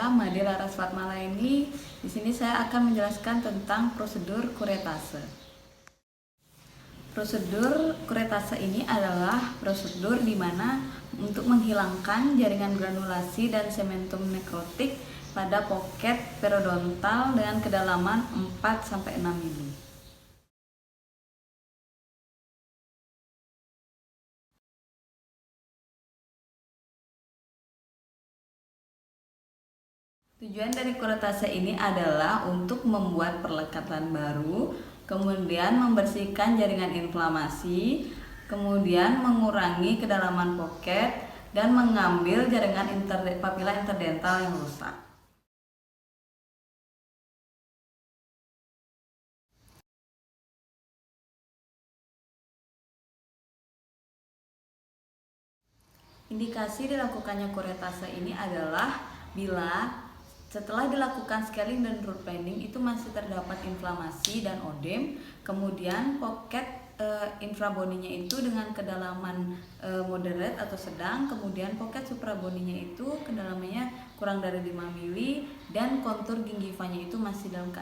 saya Made Laras Fatmalaini. Di sini saya akan menjelaskan tentang prosedur kuretase. Prosedur kuretase ini adalah prosedur di mana untuk menghilangkan jaringan granulasi dan sementum nekrotik pada poket periodontal dengan kedalaman 4-6 mm. Tujuan dari kuretase ini adalah untuk membuat perlekatan baru, kemudian membersihkan jaringan inflamasi, kemudian mengurangi kedalaman poket, dan mengambil jaringan papila interdental yang rusak. Indikasi dilakukannya kuretase ini adalah bila setelah dilakukan scaling dan root planing itu masih terdapat inflamasi dan odem, kemudian poket infraboninya itu dengan kedalaman moderate atau sedang, kemudian poket supraboninya itu kedalamannya kurang dari 5 mm dan kontur gingivanya itu masih dalam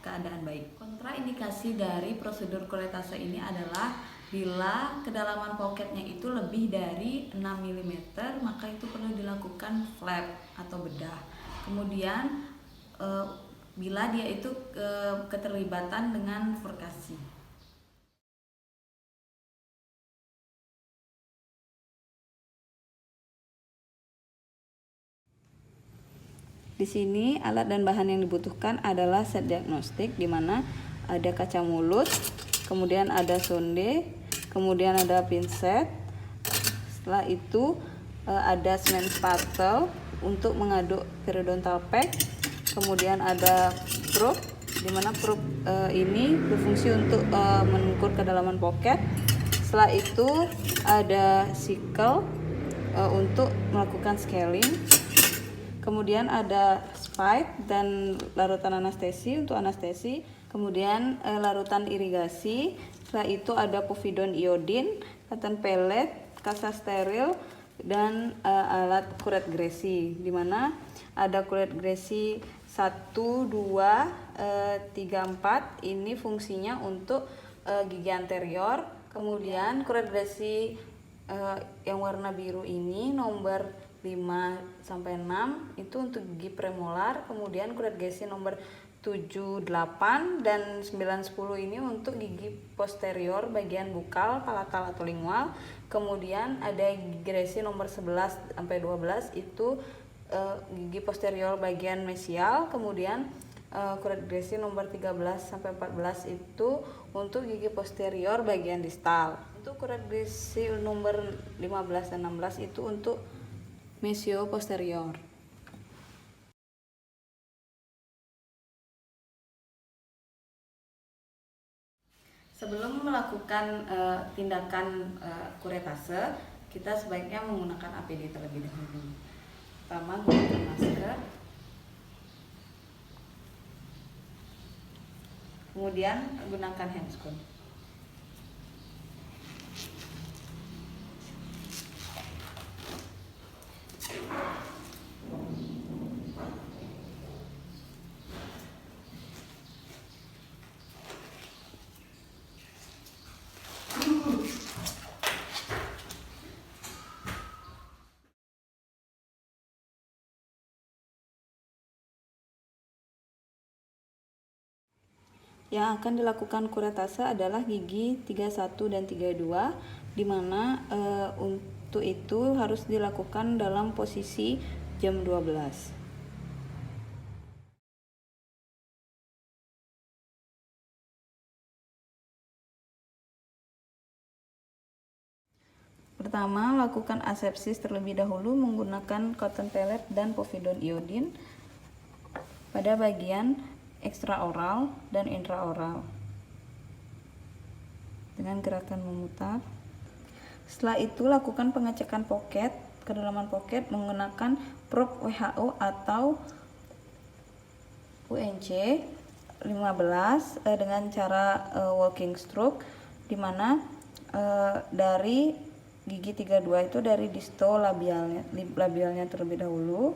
keadaan baik. Kontraindikasi dari prosedur kuretase ini adalah bila kedalaman poketnya itu lebih dari 6 mm, maka itu perlu dilakukan flap atau bedah. Kemudian bila dia itu keterlibatan dengan furkasi. Di sini alat dan bahan yang dibutuhkan adalah set diagnostik, di mana ada kaca mulut, kemudian ada sonde, kemudian ada pinset. Setelah itu ada semen spatel untuk mengaduk periodontal pack, kemudian ada probe, di mana probe ini berfungsi untuk mengukur kedalaman poket. Setelah itu ada sickle untuk melakukan scaling, kemudian ada spike dan larutan anestesi untuk anestesi, kemudian larutan irigasi. Setelah itu ada povidone iodin, cotton pellet, kasa steril, dan alat kuret gresi, di mana ada kuret gresi 1, 2, 3, 4. Ini fungsinya untuk gigi anterior. Kemudian kuret gresi yang warna biru ini nomor 5-6 itu untuk gigi premolar. Kemudian kuret gresi nomor 7, 8, dan 9, 10 ini untuk gigi posterior bagian bukal, palatal atau lingual. Kemudian ada gigi gresi nomor 11-12 itu gigi posterior bagian mesial. Kemudian kuret gresi nomor 13-14 itu untuk gigi posterior bagian distal. Untuk kuret gresi nomor 15 dan 16 itu untuk mesio posterior. Sebelum melakukan tindakan kuretase, kita sebaiknya menggunakan APD terlebih dahulu. Pertama, gunakan masker, kemudian gunakan handscoon. Yang akan dilakukan kuretase adalah gigi 31 dan 32, di mana untuk itu harus dilakukan dalam posisi jam 12. Pertama, lakukan asepsis terlebih dahulu menggunakan cotton pellet dan povidone iodin pada bagian ekstraoral dan intraoral dengan gerakan memutar. Setelah itu lakukan pengecekan poket, kedalaman poket menggunakan probe WHO atau UNC 15 dengan cara walking stroke, di mana dari gigi 32 itu dari disto labialnya terlebih dahulu,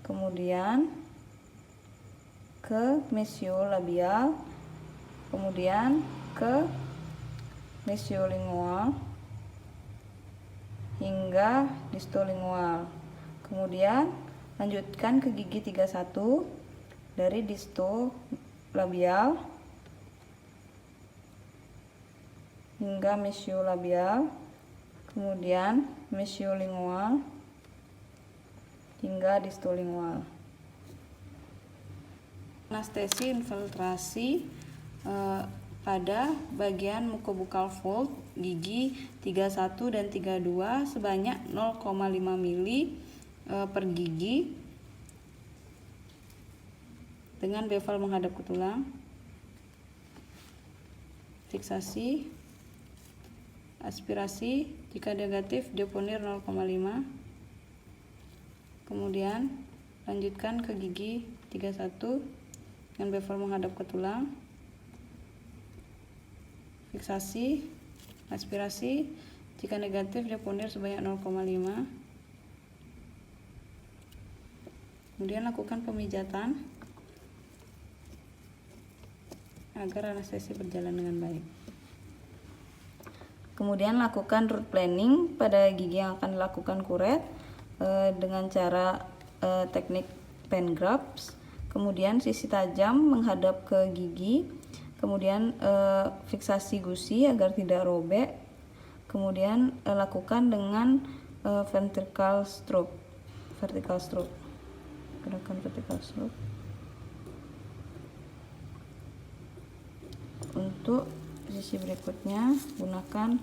kemudian ke mesiolabial, kemudian ke mesiolingual hingga distolingual. Kemudian lanjutkan ke gigi 31 dari distolabial hingga mesiolabial, kemudian mesiolingual hingga distolingual. Anestesi infiltrasi pada bagian mucobukal fold gigi 31 dan 32 sebanyak 0,5 mili per gigi dengan bevel menghadap ke tulang. Fiksasi, aspirasi, jika negatif deponir 0,5. Kemudian lanjutkan ke gigi 31 dengan bevel menghadap ke tulang. Fiksasi, aspirasi, jika negatif deponir sebanyak 0,5. Kemudian lakukan pemijatan agar anestesi berjalan dengan baik. Kemudian lakukan root planning pada gigi yang akan dilakukan kuret dengan cara teknik pen grafts. Kemudian sisi tajam menghadap ke gigi. Kemudian fiksasi gusi agar tidak robek. Kemudian lakukan dengan vertical stroke. Gerakan vertical stroke. Untuk sisi berikutnya gunakan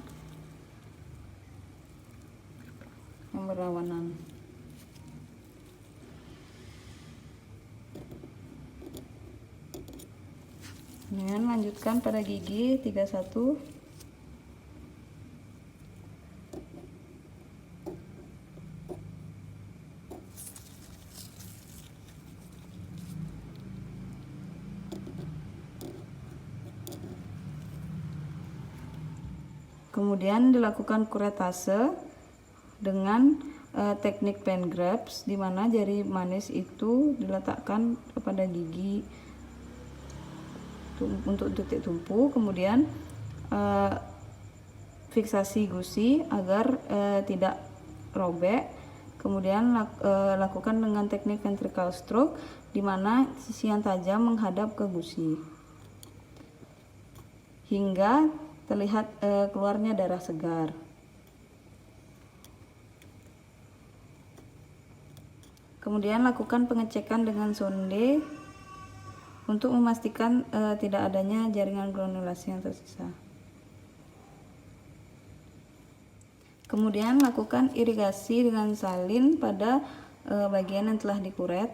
yang berlawanan. Kemudian lanjutkan pada gigi 31. Kemudian dilakukan kuretase dengan teknik pen grafts, di mana jari manis itu diletakkan kepada gigi untuk titik tumpu. Kemudian fiksasi gusi agar tidak robek. Kemudian lakukan dengan teknik ventricle stroke, di mana sisi yang tajam menghadap ke gusi hingga terlihat keluarnya darah segar. Kemudian lakukan pengecekan dengan sonde untuk memastikan tidak adanya jaringan granulasi yang tersisa. Kemudian lakukan irigasi dengan salin pada bagian yang telah dikuret.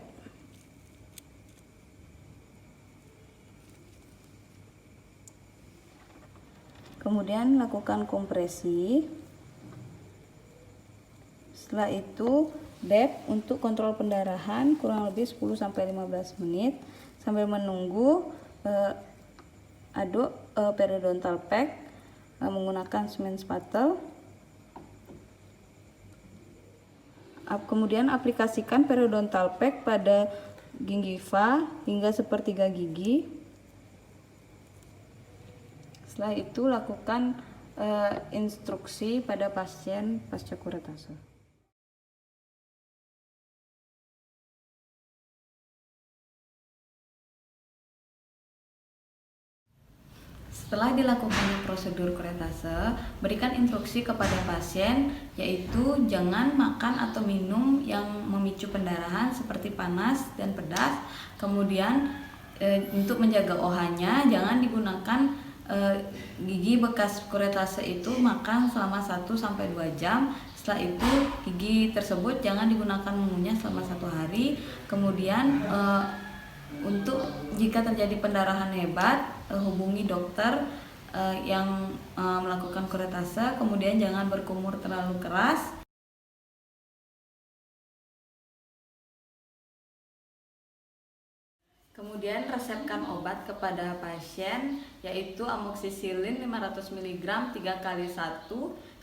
Kemudian lakukan kompresi. Setelah itu dep untuk kontrol pendarahan kurang lebih 10-15 menit sambil menunggu. Aduk periodontal pack menggunakan semen spatel. Kemudian aplikasikan periodontal pack pada gingiva hingga sepertiga gigi. Setelah itu lakukan instruksi pada pasien pasca kuretase. Setelah dilakukannya prosedur kuretase, berikan instruksi kepada pasien, yaitu jangan makan atau minum yang memicu pendarahan seperti panas dan pedas. Kemudian untuk menjaga OH-nya, jangan digunakan gigi bekas kuretase itu makan selama 1-2 jam. Setelah itu gigi tersebut jangan digunakan mengunyah selama 1 hari. Kemudian untuk jika terjadi pendarahan hebat, hubungi dokter yang melakukan kuretase. Kemudian jangan berkumur terlalu keras. Kemudian resepkan obat kepada pasien, yaitu amoksisilin 500 mg 3x1.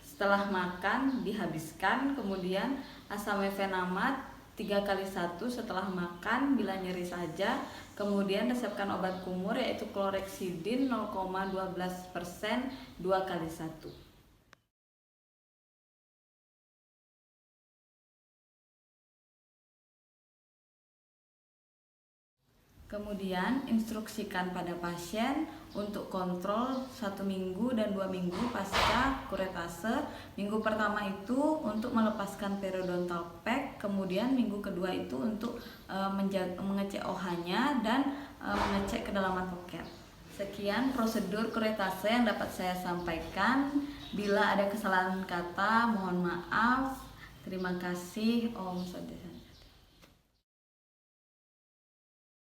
Setelah makan dihabiskan. Kemudian asam mefenamat 3x1 setelah makan bila nyeri saja. Kemudian resepkan obat kumur yaitu Chlorhexidin 0,12% 2x1. Kemudian instruksikan pada pasien untuk kontrol 1 minggu dan 2 minggu pasca kuretase. Minggu pertama itu untuk melepaskan periodontal pack, kemudian minggu kedua itu untuk mengecek OH-nya dan mengecek kedalaman poket. Sekian prosedur kuretase yang dapat saya sampaikan. Bila ada kesalahan kata, mohon maaf. Terima kasih. Om Swastiastu.